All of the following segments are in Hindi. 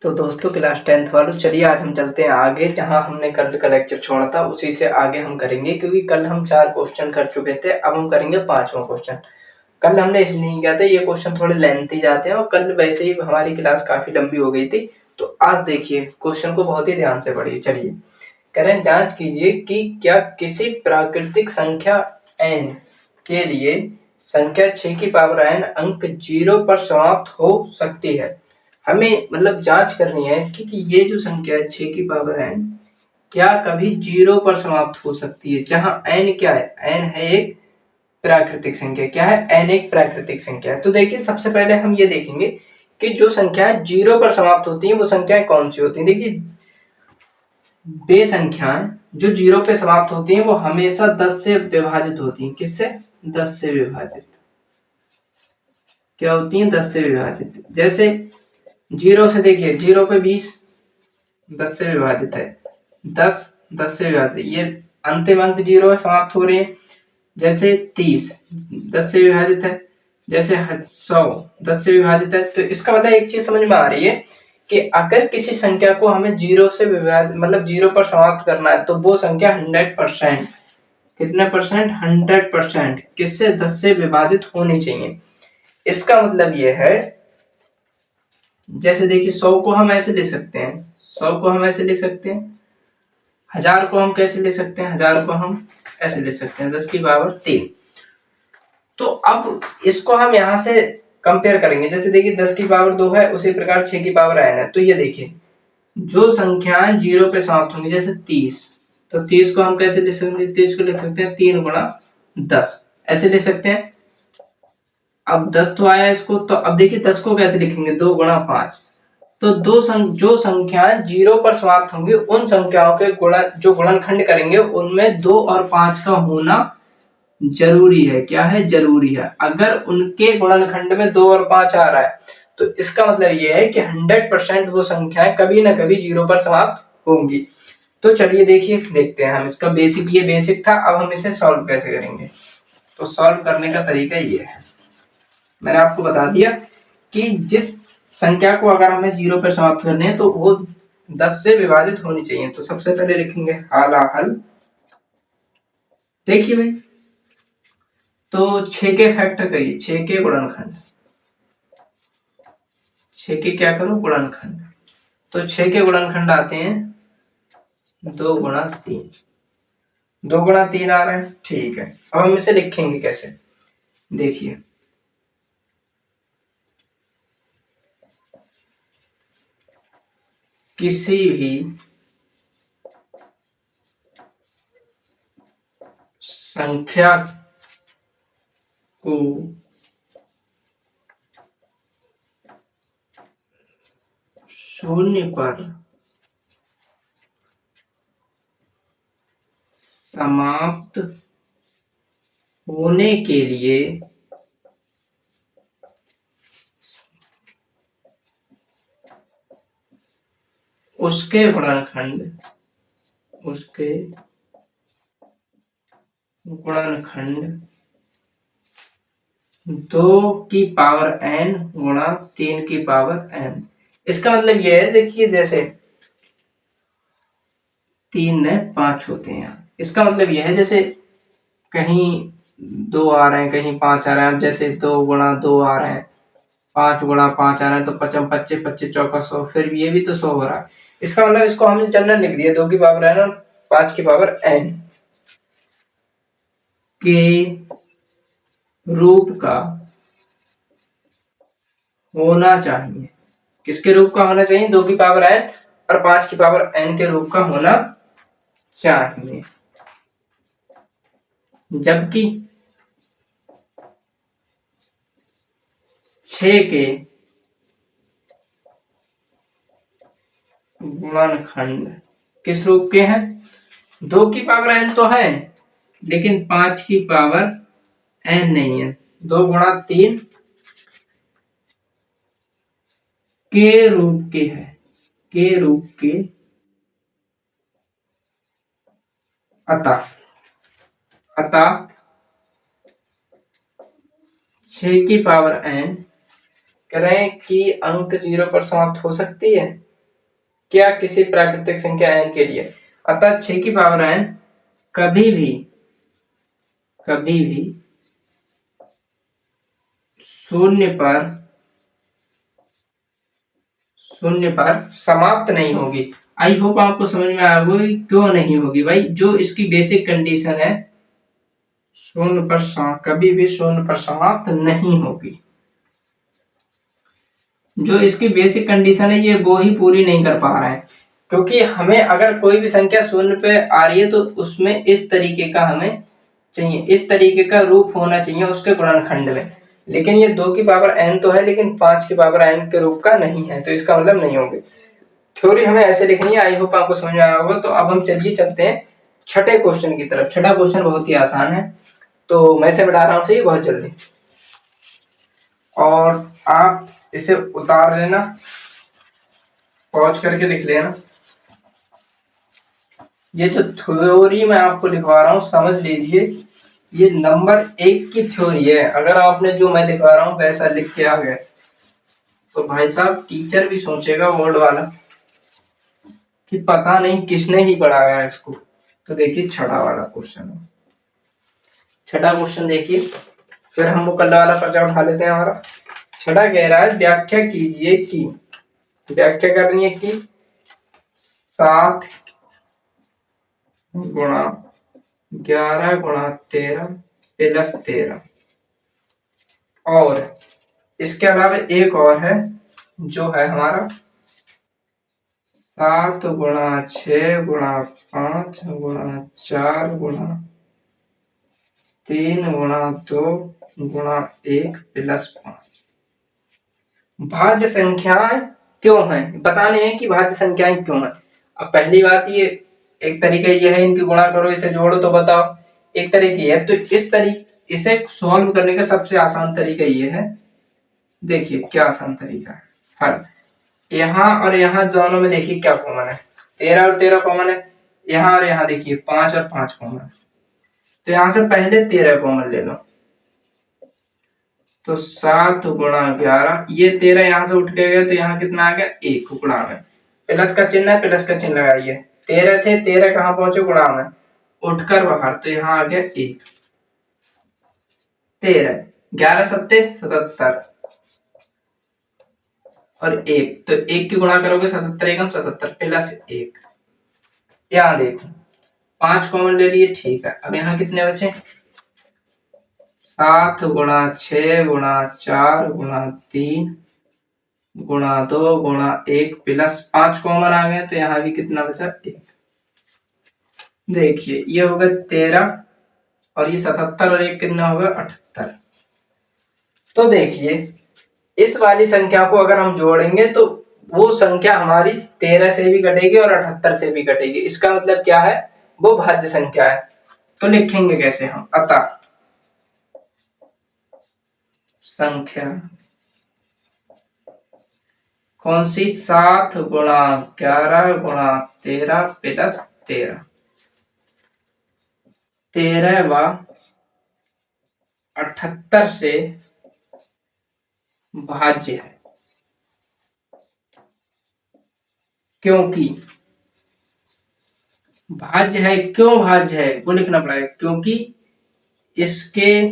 तो दोस्तों क्लास 10th वालों, चलिए आज हम चलते हैं आगे। जहां हमने कल का लेक्चर छोड़ा था उसी से आगे हम करेंगे, क्योंकि कल हम 4 क्वेश्चन कर चुके थे। अब हम करेंगे 5वां क्वेश्चन। कल हमने इसलिए नहीं किया था, ये क्वेश्चन थोड़े लेंथी जाते हैं और कल वैसे ही हमारी क्लास काफी लंबी हो गई थी। तो आज देखिए क्वेश्चन को बहुत ही ध्यान से पढ़िए। चलिए करें, जांच कीजिए कि क्या किसी प्राकृतिक संख्या n के लिए संख्या 6 की पावर n अंक 0 पर समाप्त हो सकती है। हमें मतलब जांच करनी है इसकी कि ये जो संख्या है 6 की पावर n क्या कभी 0 पर समाप्त हो सकती है। जहां n क्या है, n है एक प्राकृतिक संख्या। क्या है, n एक प्राकृतिक संख्या है। तो देखिए सबसे पहले हम ये देखेंगे कि जो संख्या 0 पर समाप्त होती है वो संख्याएं कौन सी होती है। देखिए वे संख्याएं जो 0 पे समाप्त होती हैं वो हमेशा 10 से विभाजित होती हैं। किससे? 10 से विभाजित। क्या होती हैं? 10 से विभाजित। जैसे 0 से देखिए 0 पे 20 10 से विभाजित है, 10 से विभाजित, ये अंतिम अंक 0 समाप्त हो रहे हैं। जैसे 30 10 से विभाजित है, जैसे 100 10 से विभाजित है। तो इसका मतलब एक चीज समझ में आ रही है कि अगर किसी संख्या को हमें 0 से विभाजित मतलब 0 पर समाप्त करना है तो वो संख्या 100%, कितने परसेंट? 100% किससे? 10 से विभाजित होनी चाहिए। इसका मतलब ये है, जैसे देखिए 100 को हम ऐसे ले सकते हैं, 100 को हम ऐसे ले सकते हैं, 1000 को हम कैसे ले सकते हैं, 1000 को हम ऐसे ले सकते हैं 10 की पावर 3। तो अब इसको हम यहां से कंपेयर करेंगे। जैसे देखिए 10 की पावर 2 है, उसी प्रकार 6 की पावर n है। तो ये देखिए जो संख्याएं 0 पे समाप्त होंगी, जैसे 30, तो 30 को हम कैसे लिख सकते हैं? 30 को लिख सकते हैं 3 गुणा 10, ऐसे लिख सकते हैं। अब 10 तो आया इसको, तो अब देखिए 10 को कैसे लिखेंगे? 2 गुणा 5। तो जो संख्याएं 0 पर समाप्त होंगी उन संख्याओं के जो गुणनखंड करेंगे उनमें 2 और 5 का होना जरूरी है। क्या है? जरूरी है। अगर उनके गुणनखंड में 2 और 5 आ रहा है तो इसका मतलब यह है कि 100% वो संख्याएं कभी ना कभी 0 पर समाप्त होंगी। तो चलिए देखिए देखते हैं हम इसका बेसिक। ये बेसिक था, अब हम इसे सॉल्व कैसे करेंगे। तो सॉल्व करने का तरीका ये है, मैंने आपको बता दिया कि जिस संख्या को अगर हमें 0 पर समाप्त करने हैं तो वो 10 से विभाजित होनी चाहिए। तो सबसे पहले लिखेंगे हल। देखिए भाई, तो 6 के फैक्टर करिए, 6 के गुणनखंड, 6 के क्या करो? गुणनखंड। तो 6 के गुणनखंड आते हैं 2 गुणा 3, 2 गुणा 3 आ रहे हैं। ठीक है, अब हम इसे लिखेंगे कैसे, देखिए किसी भी संख्या को शून्य पर समाप्त होने के लिए उसके गुणनखंड 2 की पावर n गुणा 3 की पावर n। इसका मतलब यह है, देखिए जैसे 3 ने 5 होते हैं। इसका मतलब यह है जैसे कहीं 2 आ रहे हैं, कहीं 5 आ रहे हैं। जैसे 2 गुणा 2 आ रहे हैं, 5 गुणा 5 आ रहे हैं, तो 55 25 25 चौका 100, फिर ये भी तो 100 हो रहा है। इसका मतलब इसको हमने जनरल लिख दिया, 2 की पावर n और 5 की पावर n के रूप का होना चाहिए। किसके रूप का होना चाहिए? 2 की पावर n और 5 की पावर n के रूप का होना चाहिए। जबकि 6 के गुणनखंड किस रूप के हैं? 2 की पावर n तो है, लेकिन 5 की पावर n नहीं है। 2 गुणा 3 के रूप के है, के रूप के। अतः 6 की पावर n कह रहे हैं कि अंक 0 पर समाप्त हो सकती है। क्या किसी प्राकृतिक संख्या n के लिए, अतः 6 की पावर n कभी भी शून्य पर समाप्त नहीं होगी। आई होप आपको समझ में आया होगा क्यों नहीं होगी भाई। जो इसकी बेसिक कंडीशन है कभी भी शून्य पर समाप्त नहीं होगी। जो इसकी बेसिक कंडीशन है ये वो ही पूरी नहीं कर पा रहा है, क्योंकि हमें अगर कोई भी संख्या शून्य पे आ रही है तो उसमें इस तरीके का हमें चाहिए, इस तरीके का रूप होना चाहिए उसके गुणनखंड में। लेकिन ये 2 की पावर n तो है लेकिन 5 की पावर n के रूप का नहीं है, तो इसका मतलब नहीं होंगे। थ्योरी हमें ऐसे लिखनी है। आई होप आपको समझ में आया होगा। तो अब हम चलिए चलते हैं छठे क्वेश्चन की तरफ। छठा क्वेश्चन बहुत ही आसान है, तो मैं इसे बढ़ा रहा हूँ सही बहुत जल्दी, और आप इसे उतार लेना, पॉज करके लिख लेना। ये जो थ्योरी मैं आपको लिखवा रहा हूँ समझ लीजिए, ये नंबर 1 की थ्योरी है। अगर आपने जो मैं लिखवा रहा हूँ वैसा लिख के आ गए तो भाई साहब टीचर भी सोचेगा बोर्ड वाला कि पता नहीं किसने ही पढ़ाया इसको। तो देखिए छठा वाला क्वेश्चन है। छठा क्वेश्चन देखिए, फिर हम वो कल वाला पर्चा उठा लेते हैं हमारा। छठा कह रहा है व्याख्या कीजिए कि, व्याख्या करनी है कि 7 गुणा 11 गुणा 13 प्लस 13, और इसके अलावा एक और है जो है हमारा 7 गुणा 6 गुणा 5 गुणा 4 गुणा 3 गुणा 2 गुणा 1 प्लस 5। भाज्य संख्याएं क्यों हैं, बताने हैं कि भाज्य संख्याएं क्यों हैं। अब पहली बात, ये एक तरीका ये है इनकी गुणा करो इसे जोड़ो तो बताओ, एक तरीके है। तो इस तरीके इसे सॉल्व करने का सबसे आसान तरीका ये है, देखिए क्या आसान तरीका है। हल यहाँ और यहाँ दोनों में देखिए क्या कॉमन है, 13 और 13 कॉमन है। यहाँ और यहाँ देखिए 5 और 5 कॉमन है, तो यहाँ से पहले 13 कॉमन ले लो। तो 7 गुणा 11, ये 13 यहाँ से उठ के गए तो यहाँ कितना आ गया 1 गुणा में, प्लस का चिन्ह है, प्लस का चिन्ह लगाइए। 13 थे, 13 कहाँ पहुंचे गुणा में, उठकर बाहर, तो यहाँ आ गया 1। 13 11 सत्ते 77 और 1, तो 1 की गुणा करोगे 77 एकम 77 प्लस 1। यहाँ देखो 5 कॉमन ले लिए, ठीक है। अब यहाँ कितने बचे, 7 गुणा 6 गुणा 4 गुणा 3 गुणा 2 गुणा 1 प्लस 5 कॉमन आ गए, तो यहाँ भी कितना बचा 1। देखिए ये होगा 13 और ये 77 और 1 कितना होगा 78। तो देखिए इस वाली संख्या को अगर हम जोड़ेंगे तो वो संख्या हमारी 13 से भी कटेगी और 78 से भी कटेगी। इसका मतलब क्या है, वो भाज्य संख्या है। तो लिखेंगे कैसे हम, अतः संख्या कौन सी, 7 गुणा 11 गुणा 13 प्लस 13, 13 व 78 से भाज्य है। क्योंकि भाज्य है, क्यों भाज्य है वो लिखना पड़ेगा, क्योंकि इसके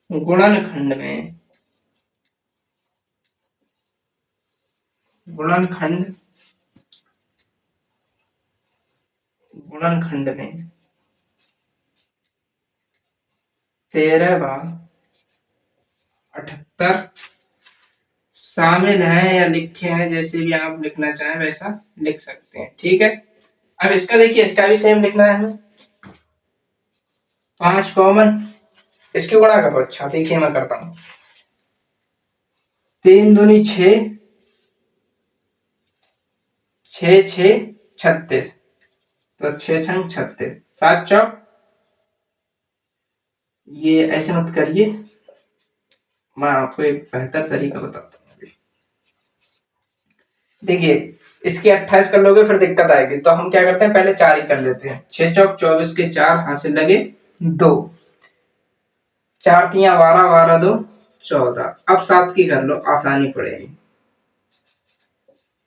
गुणनखंड में, गुणनखंड में 13 व 78 शामिल है या लिखे हैं, जैसे भी आप लिखना चाहें वैसा लिख सकते हैं, ठीक है। अब इसका देखिए, इसका भी सेम लिखना है हमें, 5 कॉमन, इसकी गुणा करो। अच्छा देखिए मैं करता हूं, 3 दूनी 6, 6 6 36, तो 6 6 36, 7 चौक, ये ऐसे मत करिए, मैं आपको एक बेहतर तरीका बताता हूँ। देखिए इसकी 28 कर लोगे फिर दिक्कत आएगी, तो हम क्या करते हैं पहले 4 ही कर लेते हैं। 6 चौक 24 के 4 हासिल लगे 2, 4 तिया 12, 12 2 14। अब 7 की कर लो, आसानी पड़ेगी।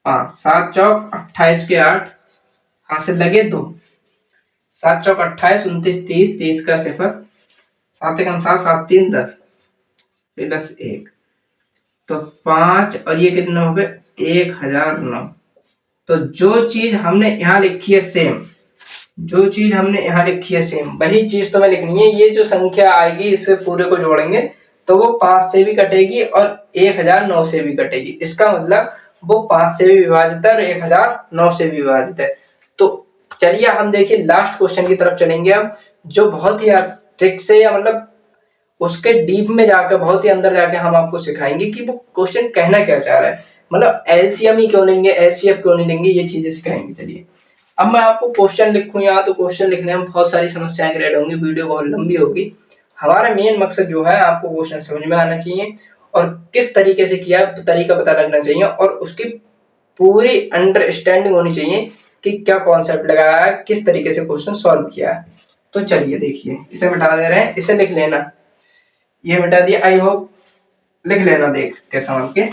5, 7 चौक 28 के 8, हाथ से लगे 2, 7 चौक 28, 29 30, 30 का 0, 7 एकम 7, 7 3 10, प्लस 1, तो 5 और ये कितने हो गए 1009। तो जो चीज हमने यहाँ लिखी है सेम, जो चीज हमने यहाँ लिखी है सेम वही चीज तो मैं लिखनी है। ये जो संख्या आएगी इससे पूरे को जोड़ेंगे तो वो 5 से भी कटेगी और 1009 से भी कटेगी। इसका मतलब वो 5 से भी विभाजित है और 1009 से भी विभाजित है। तो चलिए हम देखिए लास्ट क्वेश्चन की तरफ चलेंगे अब, जो बहुत ही ट्रिक से या मतलब उसके डीप में जाकर बहुत ही अंदर जाके हम आपको सिखाएंगे कि वो क्वेश्चन कहना क्या चाह रहा है, मतलब एलसीएम ही क्यों लेंगे, एचसीएफ क्यों नहीं लेंगे, ये चीजें सिखाएंगे। चलिए अब मैं आपको क्वेश्चन लिखूं यहाँ, तो क्वेश्चन लिखने में बहुत सारी समस्याएं क्रिएट होंगी, वीडियो बहुत लंबी होगी। हमारा मेन मकसद जो है आपको क्वेश्चन समझ में आना चाहिए और किस तरीके से किया तरीका पता लगना चाहिए और उसकी पूरी अंडरस्टैंडिंग होनी चाहिए कि क्या कॉन्सेप्ट लगाया है, किस तरीके से क्वेश्चन सॉल्व किया है। तो चलिए देखिए, इसे मिटा दे रहे हैं, इसे लिख लेना, ये मिटा दिया, आई होप लिख लेना देख के समझ के।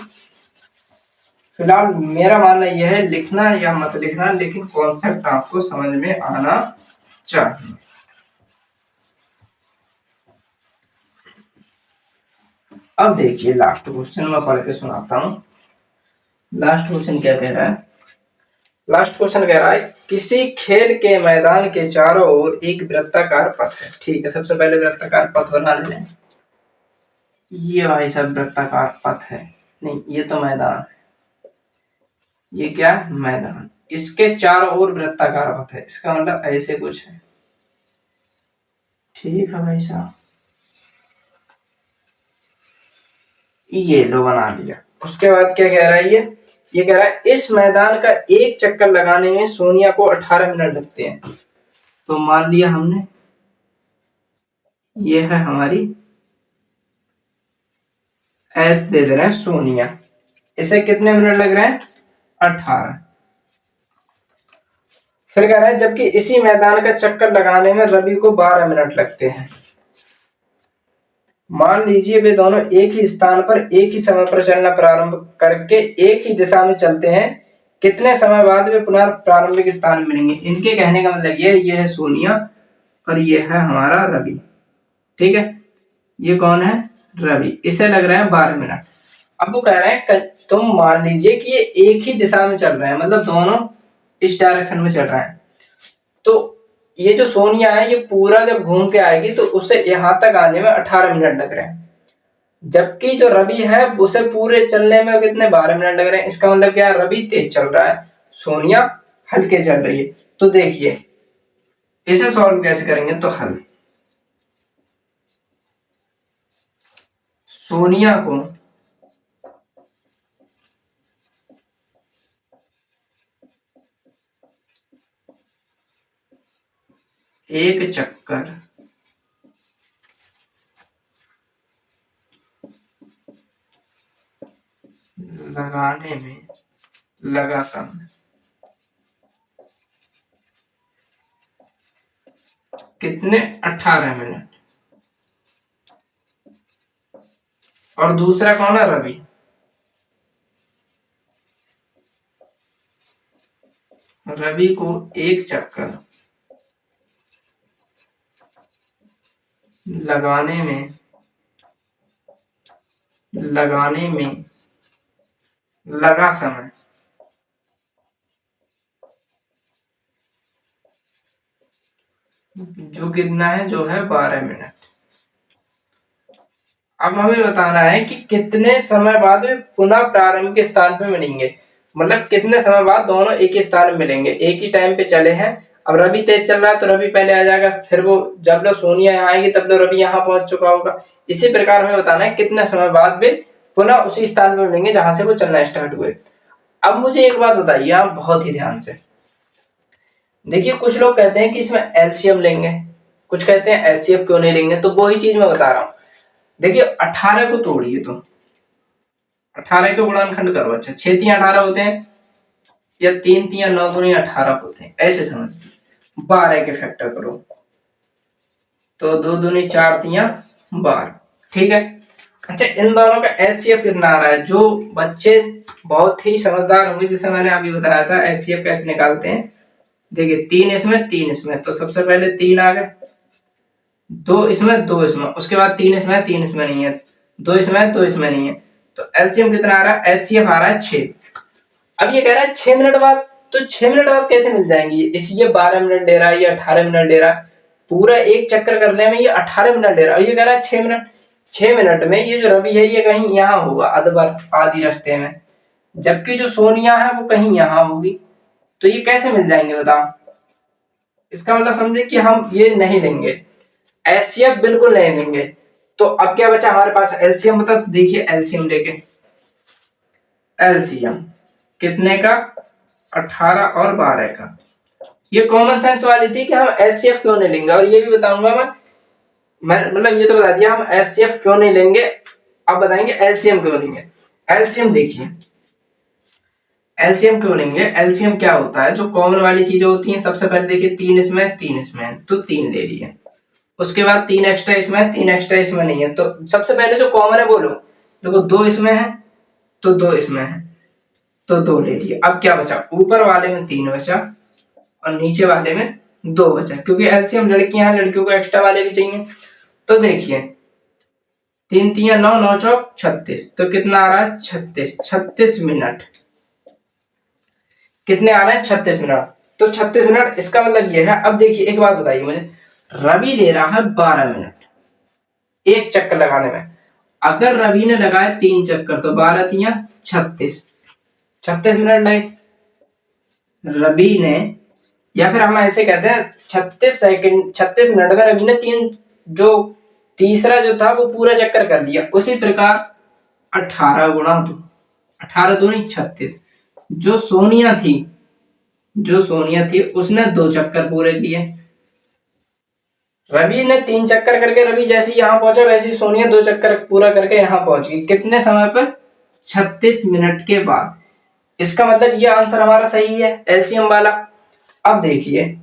फिलहाल मेरा मानना यह है लिखना या मत लिखना, लेकिन कॉन्सेप्ट आपको समझ में आना चाहिए। अब देखिए लास्ट क्वेश्चन मैं पढ़ के सुनाता हूं। लास्ट क्वेश्चन क्या कह रहा है, लास्ट क्वेश्चन कह रहा है किसी खेल के मैदान के चारों ओर एक वृत्ताकार पथ है। ठीक है, सबसे पहले वृत्ताकार पथ बना लें। ये भाई सब वृत्ताकार पथ है, नहीं ये तो मैदान है, ये क्या है मैदान, इसके चारों ओर वृत्ताकार पथ है, इसका मतलब ऐसे कुछ है। ठीक है भाई साहब, ये लो बना लिया। उसके बाद क्या कह रहा है ये कह रहा है इस मैदान का एक चक्कर लगाने में सोनिया को 18 मिनट लगते हैं। तो मान लिया हमने, ये है हमारी एस दे दे रहे हैं सोनिया, इसे कितने मिनट लग रहे हैं 18। फिर कह रहा है जबकि इसी मैदान का चक्कर लगाने में रवि को 12 मिनट लगते हैं। मान लीजिए वे दोनों एक ही स्थान पर एक ही समय पर चलना प्रारंभ करके एक ही दिशा में चलते हैं, कितने समय बाद वे पुनः प्रारंभिक स्थान मिलेंगे। इनके कहने का मतलब ये है सोनिया और ये है हमारा रवि। ठीक है, ये कौन है रवि, इसे लग रहे हैं 12 मिनट। अब वो कह रहे हैं तुम मान लीजिए कि ये एक ही दिशा में चल रहे हैं, मतलब दोनों इस डायरेक्शन में चल रहे हैं, तो ये जो सोनिया है ये पूरा जब घूम के आएगी तो उसे यहां तक आने में 18 मिनट लग रहे हैं, जबकि जो रवि है उसे पूरे चलने में कितने 12 मिनट लग रहे हैं। इसका मतलब क्या है, रवि तेज चल रहा है, सोनिया हल्के चल रही है। तो देखिए इसे सॉल्व कैसे करेंगे, तो हल सोनिया को एक चक्कर लगाने में लगा समय कितने 18 मिनट, और दूसरा कौन है रवि, रवि को एक चक्कर लगाने में लगा समय जो कितना है, जो है 12 मिनट। अब हमें बताना है कि कितने समय बाद वे पुनः प्रारंभिक स्थान पे मिलेंगे, मतलब कितने समय बाद दोनों एक ही स्थान में मिलेंगे, एक ही टाइम पे चले हैं। अब रवि तेज चल रहा है तो रवि पहले आ जाएगा, फिर वो जब लोग सोनिया यहाँ आएगी तब लोग रवि यहाँ पहुंच चुका होगा। इसी प्रकार हमें बताना है कितने समय बाद वे पुनः उसी स्थान पर मिलेंगे जहां से वो चलना स्टार्ट हुए। अब मुझे एक बात बताइए आप बहुत ही ध्यान से देखिए, कुछ लोग कहते हैं कि इसमें एलसीएम लेंगे, कुछ कहते हैं एचसीएफ क्यों नहीं लेंगे, तो वही चीज मैं बता रहा हूँ। देखिए 18 को तोड़िए, तो 18 के गुणनखंड करो, अच्छा 6 3 18 होते हैं, या 3 3 9 2 18 होते हैं, ऐसे समझिए। 12 के फैक्टर करो तो 2 दूनी 4 3 12, ठीक है। अच्छा, इन दोनों का एचसीएफ कितना आ रहा है? जो बच्चे बहुत ही समझदार होंगे, जैसे मैंने अभी बताया था एचसीएफ कैसे निकालते हैं। देखिए 3 इसमें 3 इसमें, तो सबसे पहले 3 आ गए, 2 इसमें 2 इसमें, उसके बाद 3 इसमें 3 इसमें नहीं है, 2 इसमें 2 इसमें नहीं है, तो एलसीएम कितना आ रहा है? एचसीएफ आ रहा है 6। अब ये कह रहा है 6 मिनट बाद, तो 6 मिनट बाद कैसे मिल जाएंगी? इसलिए 12 मिनट ले रहा है, ये 18 मिनट ले रहा है, पूरा एक चक्कर करने में ये 18 मिनट ले रहा है, और ये कह रहा है 6 मिनट। 6 मिनट में ये जो रवि है ये कहीं यहाँ होगा अधबर आधी रास्ते में, जबकि जो सोनिया है वो कहीं यहाँ होगी, तो ये कैसे मिल जाएंगे बताओ? इसका मतलब समझे कि हम ये नहीं लेंगे, एचसीएफ बिल्कुल नहीं लेंगे। तो अब क्या बचा हमारे पास? एलसीएम बता। तो देखिए एलसीएम लेके, एलसीएम कितने का? 18 और 12 का। ये कॉमन सेंस वाली थी कि हम एचसीएफ क्यों नहीं लेंगे, और ये भी बताऊंगा मैं मतलब ये तो बता दिया हम एचसीएफ क्यों नहीं लेंगे, अब बताएंगे एलसीएम क्यों लेंगे। एलसीएम देखिए, एलसीएम क्यों लेंगे? एलसीएम क्या होता है? जो कॉमन वाली चीजें होती हैं, सबसे पहले देखिए 3 इसमें 3 इसमें, तो 3 ले लिए, उसके बाद 3 एक्स्ट्रा इसमें 3 एक्स्ट्रा इसमें नहीं है, तो सबसे पहले जो कॉमन है बोलो। देखो 2 इसमें है तो 2 इसमें है, तो 2 ले लिए। अब क्या बचा? ऊपर वाले में 3 बचा और नीचे वाले में 2 बचा, क्योंकि एलसीएम लड़कियां हैं, लड़कियों को एक्स्ट्रा वाले भी चाहिए। तो देखिए 3 3 9 9 चौक 36, तो कितना आ रहा है? 36। 36 मिनट कितने आ रहे हैं? 36 मिनट। तो 36 मिनट इसका मतलब ये है। अब देखिए एक बात बताइए मुझे, रवि ले रहा है 12 मिनट एक चक्कर लगाने में, अगर रवि ने लगाए 3 चक्कर, तो 12 3 36, 36 मिनट लगे रवि ने, या फिर हम ऐसे कहते हैं 36 सेकंड, 36 मिनट में रवि ने 3 जो तीसरा जो था वो पूरा चक्कर कर लिया। उसी प्रकार 18 गुणा 2, 18 दूनी 36। जो सोनिया थी उसने 2 चक्कर पूरे किए, रवि ने 3 चक्कर करके, रवि जैसे यहाँ पहुंचा वैसे ही सोनिया 2 चक्कर पूरा करके यहाँ पहुंच गई। कितने समय पर? 36 मिनट के बाद। इसका मतलब ये आंसर हमारा सही है एलसीएम वाला। अब देखिए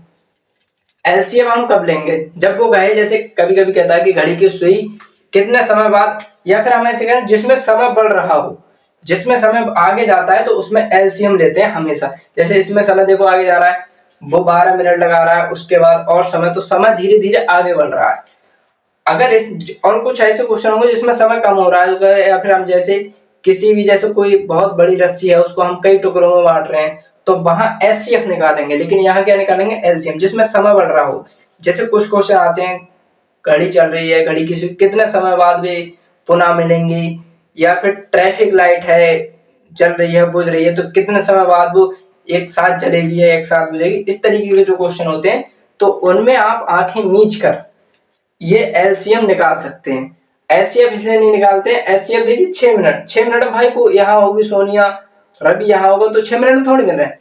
एलसीएम हम कब लेंगे? जब वो कहे, जैसे कभी कभी कहता है कि घड़ी की सुई कितने समय बाद, या फिर हम ऐसे कहें जिसमें समय बढ़ रहा हो, जिसमें समय आगे जाता है तो उसमें एलसीएम लेते हैं हमेशा। जैसे इसमें समय देखो आगे जा रहा है, वो 12 मिनट लगा रहा है, उसके बाद और समय, तो समय धीरे धीरे आगे बढ़ रहा है। अगर इस और कुछ ऐसे क्वेश्चन होंगे जिसमें समय कम हो रहा है, या फिर हम जैसे किसी भी, जैसे कोई बहुत बड़ी रस्सी है उसको हम कई टुकड़ों में बांट रहे हैं, तो वहां एचसीएफ निकालेंगे। लेकिन यहाँ क्या निकालेंगे? एलसीएम, जिसमें समय बढ़ रहा हो। जैसे कुछ क्वेश्चन आते हैं, घड़ी चल रही है, घड़ी की सुई कितने समय बाद वे पुनः मिलेंगी, या फिर ट्रैफिक लाइट है चल रही है बुझ रही है, तो कितने समय बाद वो एक साथ जलेगी या एक साथ बुझेगी। इस तरीके के जो क्वेश्चन होते हैं, तो उनमें आप आंखें मीच कर ये एलसीएम निकाल सकते हैं। एचसीएफ इसलिए नहीं निकालते हैं, एचसीएफ देखिए 6 मिनट, 6 मिनट भाई को यहाँ होगी सोनिया, रवि यहाँ होगा, तो 6 मिनट में थोड़ी मिल रहे हैं।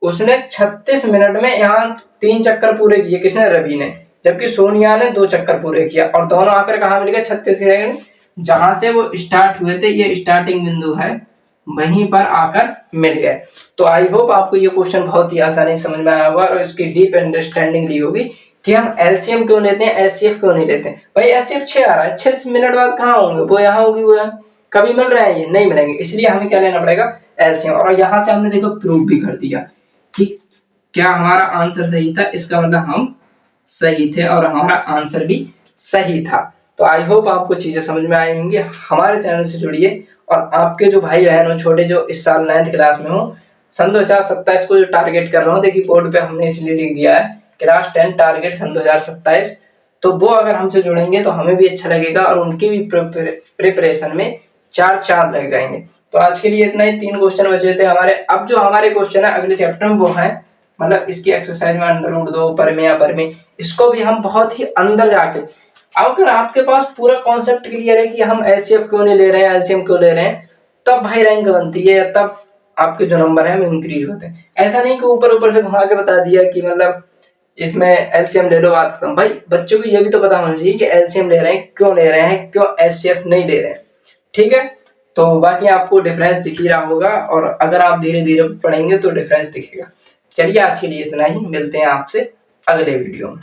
उसने 36 मिनट में यहाँ 3 चक्कर पूरे किए, किसने? रवि ने, जबकि सोनिया ने 2 चक्कर पूरे किया, और दोनों आकर कहाँ मिल गए? 36 सेकंड, जहां से वो स्टार्ट हुए थे, ये स्टार्टिंग बिंदु है, वहीं पर आकर मिल गए। तो आई होप आपको ये क्वेश्चन बहुत ही आसानी से समझ में आया होगा और इसकी डीप अंडरस्टैंडिंग ली होगी कि हम एलसीएम क्यों लेते हैं, एचसीएफ क्यों नहीं लेते हैं। भाई एचसीएफ 6 आ रहा है, 6 मिनट बाद कहाँ होंगे? वो यहाँ होगी, वो यहाँ कभी मिल रहे हैं? ये नहीं मिलेंगे, इसलिए हमें क्या लेना पड़ेगा? एलसीएम। और यहाँ से हमने देखो प्रूफ भी कर दिया कि क्या हमारा आंसर सही था, इसका मतलब हम सही थे और हमारा आंसर भी सही था। तो आई होप आपको चीजें समझ में आई होंगी। हमारे चैनल से जुड़िए, और आपके जो भाई बहन हो छोटे, जो इस साल 9th क्लास में हो, सन 2027 को जो टारगेट कर रहा हूँ, देखिए बोर्ड पे हमने इसलिए लिख दिया है क्लास 10 टारगेट सन 2027, तो वो अगर हमसे जुड़ेंगे तो हमें भी अच्छा लगेगा और उनकी भी प्रिपरेशन में 4 चांद लग जाएंगे। तो आज के लिए इतना ही, 3 क्वेश्चन बचे थे हमारे। अब जो हमारे क्वेश्चन है अगले चैप्टर में, वो है मतलब इसकी एक्सरसाइज में अंडर रूट 2 परमेय, इसको भी हम बहुत ही अंदर जाके, अगर आपके पास पूरा कॉन्सेप्ट क्लियर है कि हम एचसीएफ क्यों नहीं ले रहे हैं, एलसीएम क्यों ले रहे हैं, तब भाई रैंक बनती है, तब आपके जो नंबर है वो इंक्रीज होते हैं। ऐसा नहीं कि ऊपर ऊपर से घुमा के बता दिया कि मतलब इसमें एलसीएम ले लो बात खत्म। भाई बच्चों को ये भी तो पता होना चाहिए कि एलसीएम ले रहे हैं, क्यों ले रहे हैं, क्यों एचसीएफ नहीं ले रहे हैं। ठीक है, तो बाकी आपको डिफरेंस दिख ही रहा होगा, और अगर आप धीरे धीरे पढ़ेंगे तो डिफरेंस दिखेगा। चलिए आज के लिए इतना ही, मिलते हैं आपसे अगले वीडियो में।